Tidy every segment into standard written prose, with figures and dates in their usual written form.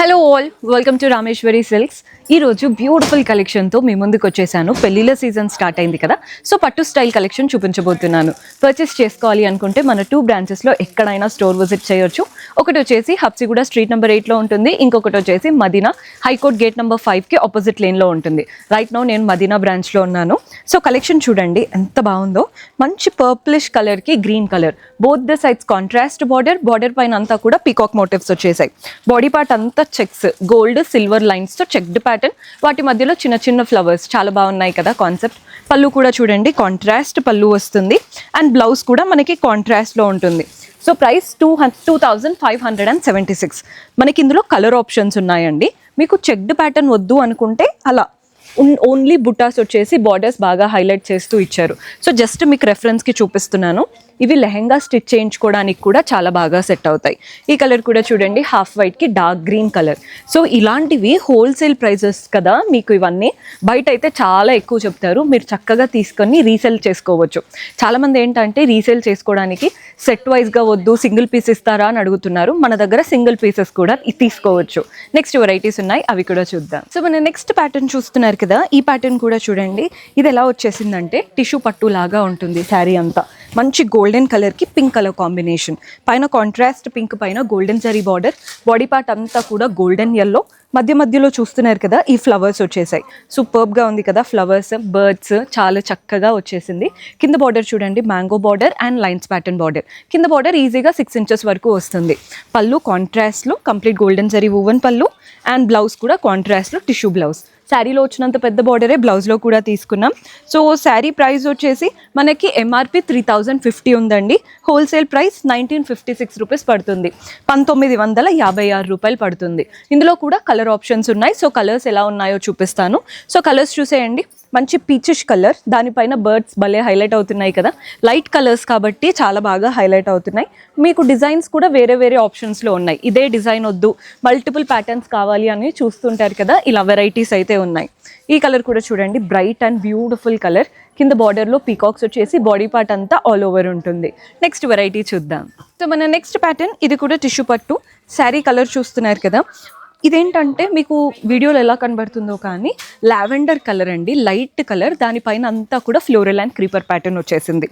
Hello all, welcome to Rameshwari silks. ఈరోజు beautiful కలెక్షన్తో మీ ముందుకు వచ్చేసాను. పెళ్లిళ్ళ సీజన్ స్టార్ట్ అయింది కదా, సో పట్టు స్టైల్ కలెక్షన్ చూపించబోతున్నాను. పర్చేస్ చేసుకోవాలి అనుకుంటే మన 2 బ్రాంచెస్లో ఎక్కడైనా స్టోర్ విజిట్ చేయొచ్చు. ఒకటి వచ్చేసి హబ్సిగూడ స్ట్రీట్ నెంబర్ 8లో ఉంటుంది, ఇంకొకటి వచ్చేసి మదీనా హైకోర్ట్ గేట్ నెంబర్ 5కి ఆపోజిట్ లేన్లో ఉంటుంది. రైట్ నౌ నేను మదీనా బ్రాంచ్లో ఉన్నాను. సో కలెక్షన్ చూడండి ఎంత బాగుందో. మంచి పర్పులిష్ కలర్కి green colour, both the sides contrast border పైన అంతా కూడా పీకాక్ మోటివ్స్ వచ్చేసాయి. బాడీ పార్ట్ అంతా చెక్స్, గోల్డ్ సిల్వర్ లైన్స్ తో చెక్డ్ ప్యాటర్న్, వాటి మధ్యలో చిన్న చిన్న ఫ్లవర్స్ చాలా బాగున్నాయి కదా కాన్సెప్ట్. పళ్ళు కూడా చూడండి కాంట్రాస్ట్ పళ్ళు వస్తుంది, అండ్ బ్లౌజ్ కూడా మనకి కాంట్రాస్ట్ లో ఉంటుంది. So price 2576. మనకి ఇందులో కలర్ ఆప్షన్స్ ఉన్నాయండి. మీకు చెక్డ్ ప్యాటర్న్ వద్దు అనుకుంటే అలా ఓన్లీ బుటాస్ వచ్చేసి బార్డర్స్ బాగా హైలైట్ చేస్తూ ఇచ్చారు. సో జస్ట్ మీకు రెఫరెన్స్కి చూపిస్తున్నాను. ఇవి లెహెంగా స్టిచ్ చేయించుకోవడానికి కూడా చాలా బాగా సెట్ అవుతాయి. ఈ కలర్ కూడా చూడండి, హాఫ్ వైట్కి డార్క్ గ్రీన్ కలర్. సో ఇలాంటివి హోల్సేల్ ప్రైజెస్ కదా, మీకు ఇవన్నీ బయట అయితే చాలా ఎక్కువ చెప్తారు. మీరు చక్కగా తీసుకొని రీసేల్ చేసుకోవచ్చు. చాలామంది ఏంటంటే రీసేల్ చేసుకోవడానికి సెట్ వైజ్గా వద్దు, సింగిల్ పీస్ ఇస్తారా అని అడుగుతున్నారు. మన దగ్గర సింగిల్ పీసెస్ కూడా తీసుకోవచ్చు. నెక్స్ట్ వెరైటీస్ ఉన్నాయి, అవి కూడా చూద్దాం. సో మన నెక్స్ట్ ప్యాటర్న్ చూస్తున్నారు కదా, ఈ ప్యాటర్న్ కూడా చూడండి. ఇది ఎలా వచ్చేసిందంటే టిష్యూ పట్టు లాగా ఉంటుంది శారీ అంతా. మంచి గోల్డెన్ కలర్కి పింక్ కలర్ కాంబినేషన్, పైన కాంట్రాస్ట్ పింక్ పైన golden zari border, body part అంతా కూడా గోల్డెన్ ఎల్లో, మధ్యలో చూస్తున్నారు కదా ఈ ఫ్లవర్స్ వచ్చేసాయి. సూపర్బ్గా ఉంది కదా, ఫ్లవర్స్ బర్డ్స్ చాలా చక్కగా వచ్చేసింది. కింద బార్డర్ చూడండి, mango border and lines pattern border. కింద బార్డర్ ఈజీగా 6 ఇంచెస్ వరకు వస్తుంది. పళ్ళు కాంట్రాస్ట్లో కంప్లీట్ గోల్డెన్ జరీ వూవన్ పళ్ళు, అండ్ బ్లౌజ్ కూడా కాంట్రాస్ట్లో టిష్యూ బ్లౌజ్. శారీలో వచ్చినంత పెద్ద బార్డరే బ్లౌజ్లో కూడా తీసుకున్నాం. సో శారీ ప్రైస్ వచ్చేసి మనకి ఎంఆర్పి 3050 ఉందండి. హోల్సేల్ ప్రైస్ 1956 రూపీస్ పడుతుంది, 1956 రూపాయలు పడుతుంది. ఇందులో కూడా కలర్ ఆప్షన్స్ ఉన్నాయి. సో కలర్స్ ఎలా ఉన్నాయో చూపిస్తాను. సో కలర్స్ చూసేయండి. మంచి పీచిష్ కలర్, దానిపైన బర్డ్స్ భలే హైలైట్ అవుతున్నాయి కదా, లైట్ కలర్స్ కాబట్టి చాలా బాగా హైలైట్ అవుతున్నాయి. మీకు డిజైన్స్ కూడా వేరే వేరే ఆప్షన్స్లో ఉన్నాయి. ఇదే డిజైన్ వద్దు, మల్టిపుల్ ప్యాటర్న్స్ కావాలి అని చూస్తుంటారు కదా, ఇలా వెరైటీస్ అయితే ఉన్నాయి. ఈ కలర్ కూడా చూడండి, బ్రైట్ అండ్ బ్యూటిఫుల్ కలర్. కింద బార్డర్లో పీకాక్స్ వచ్చేసి బాడీ పార్ట్ అంతా ఆల్ ఓవర్ ఉంటుంది. నెక్స్ట్ వెరైటీ చూద్దాం. సో మన నెక్స్ట్ ప్యాటర్న్, ఇది కూడా టిష్యూ పట్టు శారీ. కలర్ చూస్తున్నారు కదా, ఇదేంటంటే మీకు వీడియోలో ఎలా కనబడుతుందో కానీ లావెండర్ కలర్ అండి, లైట్ కలర్. దానిపైన అంతా కూడా ఫ్లోరల్ అండ్ క్రీపర్ ప్యాటర్న్ వచ్చేసింది.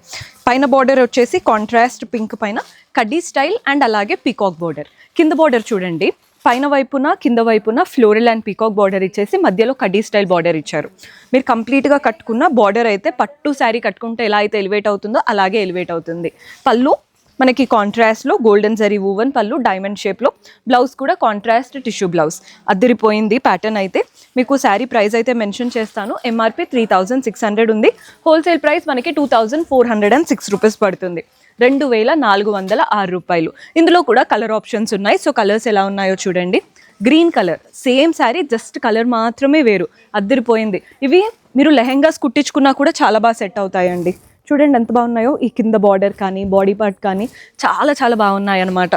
పైన బార్డర్ వచ్చేసి కాంట్రాస్ట్ పింక్ పైన కడ్డీ స్టైల్ అండ్ అలాగే పీకాక్ బార్డర్. కింద బార్డర్ చూడండి, పైన వైపున కింద వైపున ఫ్లోరల్ అండ్ పీకాక్ బార్డర్ ఇచ్చేసి మధ్యలో కడ్డీ స్టైల్ బార్డర్ ఇచ్చారు. మీరు కంప్లీట్గా కట్టుకున్న బార్డర్ అయితే పట్టు శారీ కట్టుకుంటే ఎలా అయితే ఎలివేట్ అవుతుందో అలాగే ఎలివేట్ అవుతుంది. పళ్ళు మనకి కాంట్రాస్ట్లో గోల్డెన్ జరీ వూవన్ పళ్ళు, డైమండ్ షేప్లో. బ్లౌజ్ కూడా కాంట్రాస్ట్ టిష్యూ బ్లౌజ్. అద్దరిపోయింది ప్యాటర్న్ అయితే. మీకు శారీ ప్రైస్ అయితే మెన్షన్ చేస్తాను. ఎంఆర్పి 3600 ఉంది. హోల్సేల్ ప్రైస్ మనకి 2406 రూపీస్ పడుతుంది, 2406 రూపాయలు. ఇందులో కూడా కలర్ ఆప్షన్స్ ఉన్నాయి. సో కలర్స్ ఎలా ఉన్నాయో చూడండి. Green colour, same sari, just colour మాత్రమే వేరు. అద్దరిపోయింది. ఇవి మీరు లెహెంగాస్ కుట్టించుకున్నా కూడా చాలా బాగా సెట్ అవుతాయండి. చూడండి ఎంత బాగున్నాయో. ఈ కింద బార్డర్ కానీ బాడీ పార్ట్ కానీ చాలా చాలా బాగున్నాయి అన్నమాట.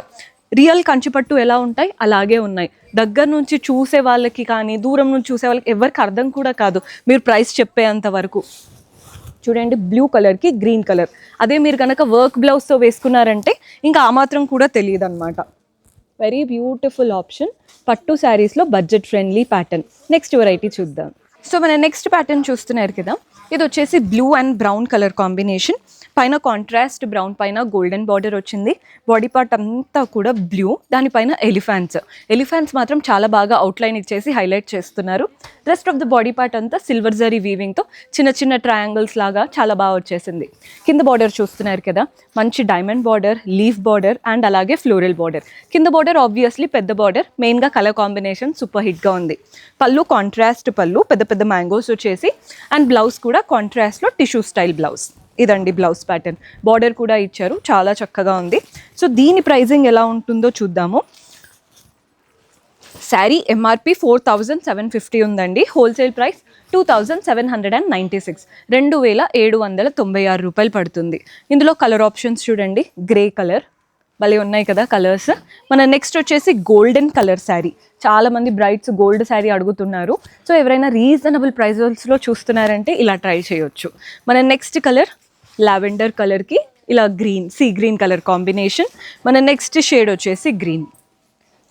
రియల్ కంచిపట్టు ఎలా ఉంటాయి అలాగే ఉన్నాయి. దగ్గర నుంచి చూసే వాళ్ళకి కానీ దూరం నుంచి చూసే వాళ్ళకి ఎవరికి అర్థం కూడా కాదు మీరు ప్రైస్ చెప్పేంత వరకు. చూడండి బ్లూ కలర్కి గ్రీన్ కలర్. అదే మీరు కనుక వర్క్ బ్లౌజ్తో వేసుకున్నారంటే ఇంకా ఆ మాత్రం కూడా తెలియదు అనమాట. Very beautiful option. పట్టు శారీస్లో budget friendly pattern. Next variety చూద్దాం. సో మన నెక్స్ట్ ప్యాటర్న్ చూస్తున్నారు కదా, ఇది వచ్చేసి blue and brown colour combination. పైన కాంట్రాస్ట్ బ్రౌన్ పైన గోల్డెన్ బార్డర్ వచ్చింది. బాడీ పార్ట్ అంతా కూడా బ్లూ, దానిపైన ఎలిఫెంట్స్ మాత్రం చాలా బాగా అవుట్లైన్ ఇచ్చేసి హైలైట్ చేస్తున్నారు. Rest of the body part అంతా సిల్వర్ జరీ వీవింగ్తో చిన్న చిన్న ట్రయాంగిల్స్ లాగా చాలా బాగా వచ్చేసింది. కింద బార్డర్ చూస్తున్నారు కదా, మంచి diamond border, leaf border and అలాగే ఫ్లోరల్ బార్డర్. కింద బార్డర్ ఆబ్వియస్లీ పెద్ద బార్డర్, మెయిన్గా కలర్ కాంబినేషన్ సూపర్ హిట్గా ఉంది. పళ్ళు కాంట్రాస్ట్ పళ్ళు, పెద్ద పెద్ద మ్యాంగోస్ వచ్చేసి, అండ్ బ్లౌజ్ కూడా కాంట్రాస్ట్లో టిష్యూ స్టైల్ బ్లౌజ్. ఇదండి బ్లౌజ్ ప్యాటర్న్. బార్డర్ కూడా ఇచ్చారు, చాలా చక్కగా ఉంది. సో దీని ప్రైజింగ్ ఎలా ఉంటుందో చూద్దాము. శారీ ఎంఆర్పి 4750 ఉందండి. హోల్సేల్ ప్రైస్ 2796, 2796 రూపాయలు పడుతుంది. ఇందులో కలర్ ఆప్షన్స్ చూడండి, గ్రే కలర్ భలే ఉన్నాయి కదా కలర్స్. మన నెక్స్ట్ వచ్చేసి గోల్డెన్ కలర్ శారీ. చాలామంది బ్రైడ్స్ గోల్డ్ శారీ అడుగుతున్నారు. సో ఎవరైనా రీజనబుల్ ప్రైజెస్లో చూస్తున్నారంటే ఇలా ట్రై చేయొచ్చు. మన నెక్స్ట్ కలర్ లావెండర్ కలర్కి ఇలా green, sea green colour combination. మన నెక్స్ట్ షేడ్ వచ్చేసి గ్రీన్.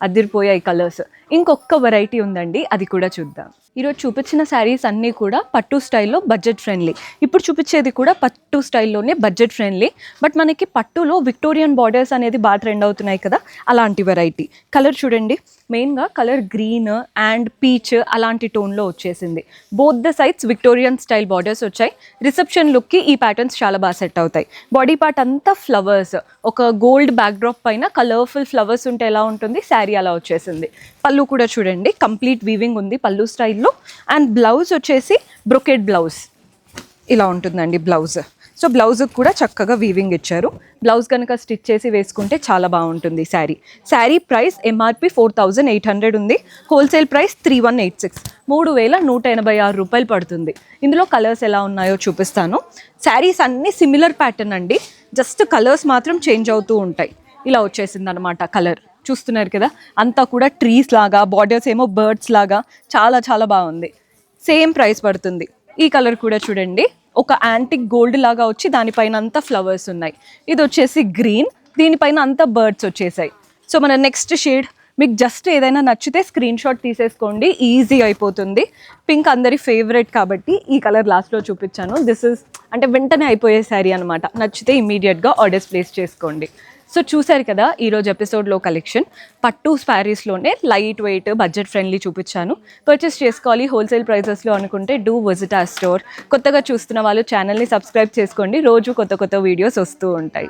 అదిరిపోయాయి కలర్స్. ఇంకొక వెరైటీ ఉందండి, అది కూడా చూద్దాం. ఈరోజు చూపించిన శారీస్ అన్నీ కూడా పట్టు స్టైల్లో బడ్జెట్ ఫ్రెండ్లీ. ఇప్పుడు చూపించేది కూడా పట్టు స్టైల్లోనే బడ్జెట్ ఫ్రెండ్లీ, బట్ మనకి పట్టులో విక్టోరియన్ బార్డర్స్ అనేది బాగా ట్రెండ్ అవుతున్నాయి కదా, అలాంటి వెరైటీ. కలర్ చూడండి, మెయిన్గా కలర్ గ్రీన్ అండ్ పీచ్ అలాంటి టోన్లో వచ్చేసింది. Both the sides Victorian style borders వచ్చాయి. రిసెప్షన్ లుక్కి ఈ ప్యాటర్న్స్ చాలా బాగా సెట్ అవుతాయి. బాడీ పార్ట్ అంతా ఫ్లవర్స్, ఒక గోల్డ్ బ్యాక్డ్రాప్ పైన కలర్ఫుల్ ఫ్లవర్స్ ఉంటే ఎలా ఉంటుంది, శారీ అలా వచ్చేసింది. పళ్ళు కూడా చూడండి, కంప్లీట్ వీవింగ్ ఉంది పళ్ళు స్టైల్లో. అండ్ బ్లౌజ్ వచ్చేసి బ్రొకెట్ బ్లౌజ్ ఇలా ఉంటుందండి బ్లౌజ్. సో బ్లౌజ్కి కూడా చక్కగా వీవింగ్ ఇచ్చారు. బ్లౌజ్ కనుక స్టిచ్ చేసి వేసుకుంటే చాలా బాగుంటుంది శారీ. శారీ ప్రైస్ ఎంఆర్పి 4800 ఉంది, హోల్సేల్ ప్రైస్ 3186, 3186 రూపాయలు పడుతుంది. ఇందులో కలర్స్ ఎలా ఉన్నాయో చూపిస్తాను. శారీస్ అన్నీ సిమిలర్ ప్యాటర్న్ అండి, జస్ట్ కలర్స్ మాత్రం చేంజ్ అవుతూ ఉంటాయి. ఇలా వచ్చేసింది అనమాట కలర్. చూస్తున్నారు కదా, అంతా కూడా ట్రీస్ లాగా, బార్డర్స్ ఏమో బర్డ్స్ లాగా, చాలా చాలా బాగుంది. సేమ్ ప్రైస్ పడుతుంది. ఈ కలర్ కూడా చూడండి, ఒక యాంటిక్ గోల్డ్ లాగా వచ్చి దానిపైన అంతా ఫ్లవర్స్ ఉన్నాయి. ఇది వచ్చేసి గ్రీన్, దీనిపైన అంతా బర్డ్స్ వచ్చేసాయి. సో మన నెక్స్ట్ షేడ్ మీకు జస్ట్ ఏదైనా నచ్చితే స్క్రీన్ షాట్ తీసేసుకోండి, ఈజీ అయిపోతుంది. పింక్ అందరి ఫేవరెట్ కాబట్టి ఈ కలర్ లాస్ట్లో చూపించాను. దిస్ ఇస్ అంటే వెంటనే అయిపోయే శారీ అనమాట. నచ్చితే ఇమీడియట్గా ఆర్డర్స్ ప్లేస్ చేసుకోండి. సో చూసారు కదా ఈరోజు ఎపిసోడ్లో కలెక్షన్. పట్టు శారీస్లోనే లైట్ వెయిట్ బడ్జెట్ ఫ్రెండ్లీ చూపించాను. పర్చేస్ చేసుకోవాలి హోల్సేల్ ప్రైసెస్లో అనుకుంటే డూ విజిట్ ఆ స్టోర్. కొత్తగా చూస్తున్న వాళ్ళు ఛానల్ని సబ్స్క్రైబ్ చేసుకోండి, రోజు కొత్త కొత్త వీడియోస్ వస్తూ ఉంటాయి.